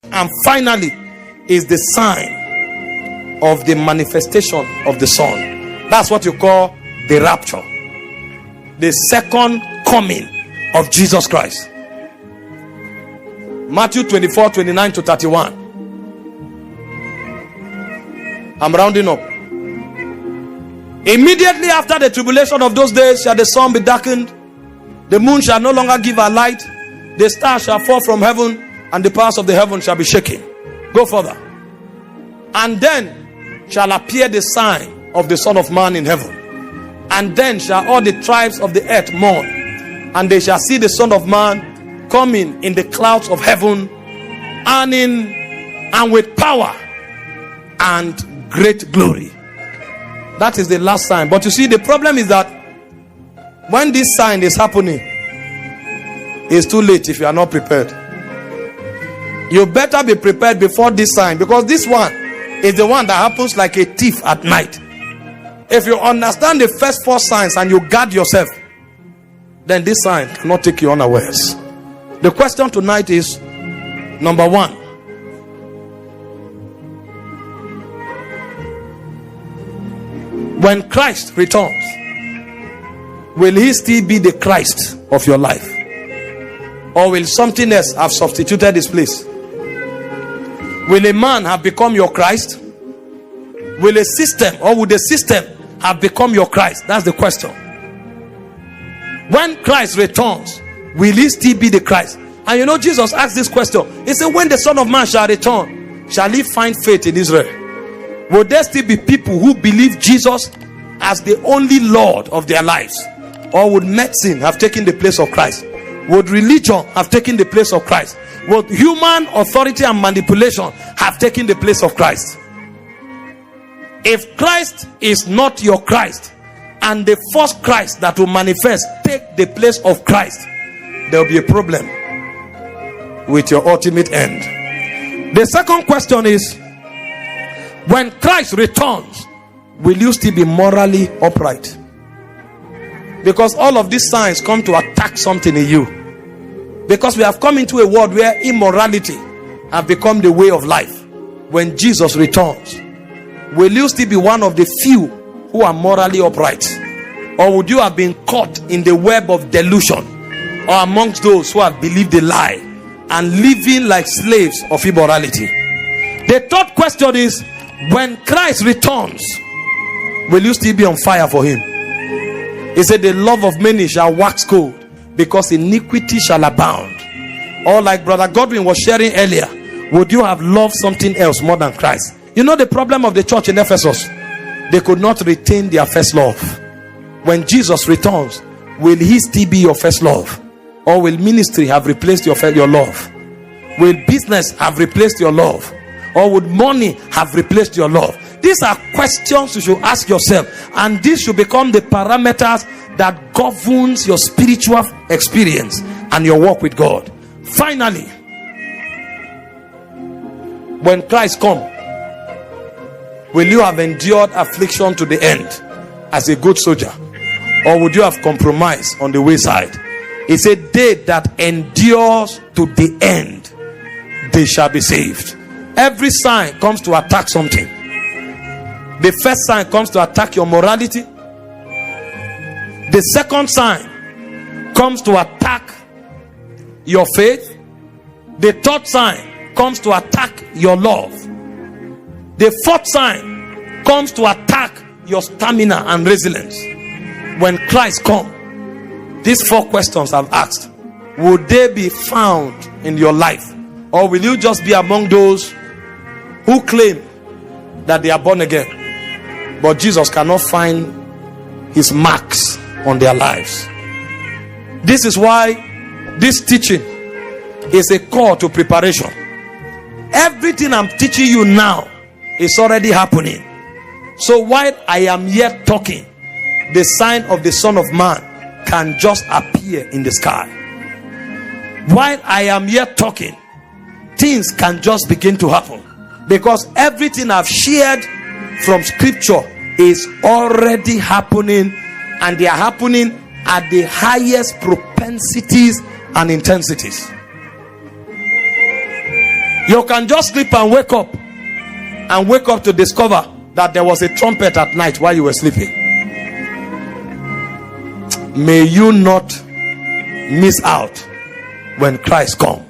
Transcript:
And finally is the sign of the manifestation of the Son. That's what you call the rapture, the second coming of Jesus Christ. Matthew 24, 29 to 31. I'm rounding up. Immediately after the tribulation of those days shall the sun be darkened, the moon shall no longer give her light, the stars shall fall from heaven, and the powers of the heaven shall be shaken. Go further. And then shall appear the sign of the Son of Man in heaven. And then shall all the tribes of the earth mourn, and they shall see the Son of Man coming in the clouds of heaven, and with power and great glory. That is the last sign. But you see, the problem is that when this sign is happening, it's too late if you are not prepared. You better be prepared before this sign, because this one is the one that happens like a thief at night. If you understand the first four signs and you guard yourself, then this sign cannot take you unawares. The question tonight is, number one, when Christ returns, will he still be the Christ of your life, or will something else have substituted his place? Will a man have become your Christ? Will a system, or will the system have become your Christ? That's the question. When Christ returns, will he still be the Christ? And you know, Jesus asked this question. He said, when the Son of Man shall return, shall he find faith in Israel? Will there still be people who believe Jesus as the only Lord of their lives? Or would medicine have taken the place of Christ? Would religion have taken the place of Christ? Would human authority and manipulation have taken the place of Christ? If Christ is not your Christ, and the first Christ that will manifest take the place of Christ, there will be a problem with your ultimate end. The second question is, when Christ returns, will you still be morally upright? Because all of these signs come to attack something in you. Because we have come into a world where immorality have become the way of life. When Jesus returns, will you still be one of the few who are morally upright? Or would you have been caught in the web of delusion, or amongst those who have believed the lie and living like slaves of immorality? The third question is, when Christ returns, will you still be on fire for him? He said, the love of many shall wax cold, because iniquity shall abound. Or like Brother Godwin was sharing earlier, would you have loved something else more than Christ? You know the problem of the church in Ephesus? They could not retain their first love. When Jesus returns, will he still be your first love? Or will ministry have replaced your love? Will business have replaced your love? Or would money have replaced your love? These are questions you should ask yourself, and this should become the parameters that governs your spiritual experience and your walk with God. Finally, when Christ comes, will you have endured affliction to the end as a good soldier, or would you have compromised on the wayside? He said, they that endures to the end, they shall be saved. Every sign comes to attack something. The first sign comes to attack your morality. The second sign comes to attack your faith. The third sign comes to attack your love. The fourth sign comes to attack your stamina and resilience. When Christ comes, these four questions I've asked, would they be found in your life? Or will you just be among those who claim that they are born again, but Jesus cannot find his marks on their lives? This is why this teaching is a call to preparation. Everything I'm teaching you now is already happening. So while I am yet talking, the sign of the Son of Man can just appear in the sky. While I am yet talking, things can just begin to happen, because everything I've shared from scripture is already happening, and they are happening at the highest propensities and intensities. You can just sleep and wake up to discover that there was a trumpet at night while you were sleeping. May you not miss out when Christ comes.